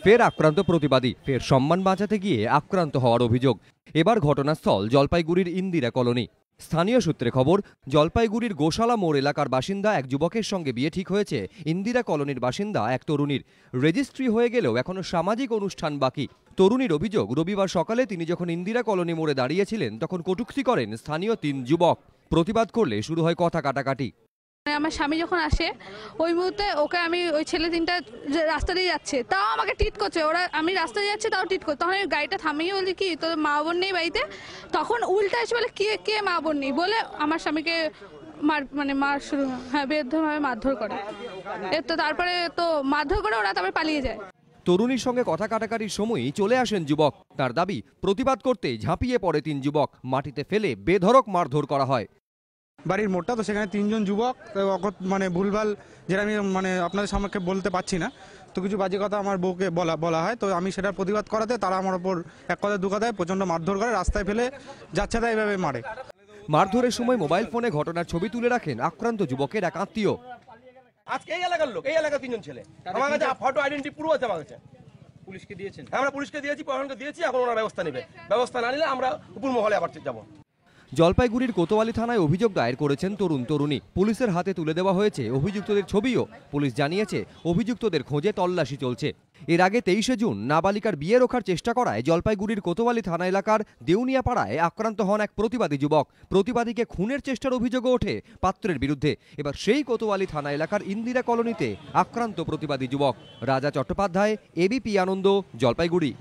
ফের আক্রান্ত প্রতিবাদী, ফের সম্মান বাঁচাতে গিয়ে আক্রান্ত হওয়ার অভিযোগ। এবার ঘটনাস্থল জলপাইগুড়ির ইন্দিরা কলোনি। স্থানীয় সূত্রে খবর, জলপাইগুড়ির গোশালা মোড় এলাকার বাসিন্দা এক যুবকের সঙ্গে বিয়ে ঠিক হয়েছে ইন্দিরা কলোনির বাসিন্দা এক তরুণীর। রেজিস্ট্রি হয়ে গেলেও এখনো সামাজিক অনুষ্ঠান বাকি। তরুণীর অভিযোগ, রবিবার সকালে তিনি যখন ইন্দিরা কলোনি মোড়ে দাঁড়িয়েছিলেন তখন কটূক্তি করেন স্থানীয় 3 যুবক। প্রতিবাদ করলে শুরু হয় কথা কাটাকাটি। আমার স্বামী যখন আসে ওই মুহূর্তে ওকে আমি ওই ছেলে 3টা রাস্তা দিয়ে যাচ্ছে তাও আমাকে টিট করছে। ওরা আমি রাস্তা দিয়ে যাচ্ছি তাও টিট করছে। তখন আমি গাড়িটা থামিয়ে বলি কি তোর মা বোন নেই বাড়িতে? তখন উল্টা এসে বলে কে কে মা বোন নেই বলে আমার স্বামীকে মার শুরু, হ্যাঁ, বেধভাবে মারধর করে। তো তারপরে তো মারধর করে ওরা তারপরে পালিয়ে যায়। তরুণীর সঙ্গে কথা কাটাকাটির সময়ই চলে আসেন যুবক। তার দাবি, প্রতিবাদ করতে ঝাঁপিয়ে পড়ে 3 যুবক, মাটিতে ফেলে বেধড়ক মারধর করা হয়। বাড়ির মোড়টা তো, সেখানে 3 জন যুবক ভুলভাল, যেটা আমি আপনাদের সামনে বলতে পারছি না, তো কিছু বাজে কথা আমার বউকে বলা হয়। তো আমি সেটার প্রতিবাদ করাতে তারা আমার ওপর এক কথা দু কথায় প্রচণ্ড মারধর করে, রাস্তায় ফেলে যাচ্ছে তাই এভাবে মারে। মারধরের সময় মোবাইল ফোনে ঘটনার ছবি তুলে রাখেন আক্রান্ত যুবকের এক আত্মীয়। আজকে এই এলাকার লোক, এই এলাকার 3 জন ছেলে, আমার কাছে ফটো আইডেন্টি পুরো আছে আমার কাছে। পুলিশকে দিয়েছেন? আমরা পুলিশকে দিয়েছি, প্রশাসনকে দিয়েছি, এখন ওরা ব্যবস্থা নেবে। ব্যবস্থা না নিলে আমরা উপর মহলে আবার যাব। জলপাইগুড়ির কোতোয়ালি থানায় অভিযোগ দায়ের করেছেন তরুণী। পুলিশের হাতে তুলে দেওয়া হয়েছে অভিযুক্তদের ছবিও। পুলিশ জানিয়েছে অভিযুক্তদের খোঁজে তল্লাশি চলছে। এর আগে 23শে জুন নাবালিকার বিয়ে রোখার চেষ্টা করায় জলপাইগুড়ির কোতোয়ালি থানা এলাকার দেউনিয়া পাড়ায় আক্রান্ত হন এক প্রতিবাদী যুবক। প্রতিবাদীকে খুনের চেষ্টার অভিযোগও ওঠে পাত্রের বিরুদ্ধে। এবার সেই কোতোয়ালি থানা এলাকার ইন্দিরা কলোনিতে আক্রান্ত প্রতিবাদী যুবক। রাজা চট্টোপাধ্যায়, এবিপি আনন্দ, জলপাইগুড়ি।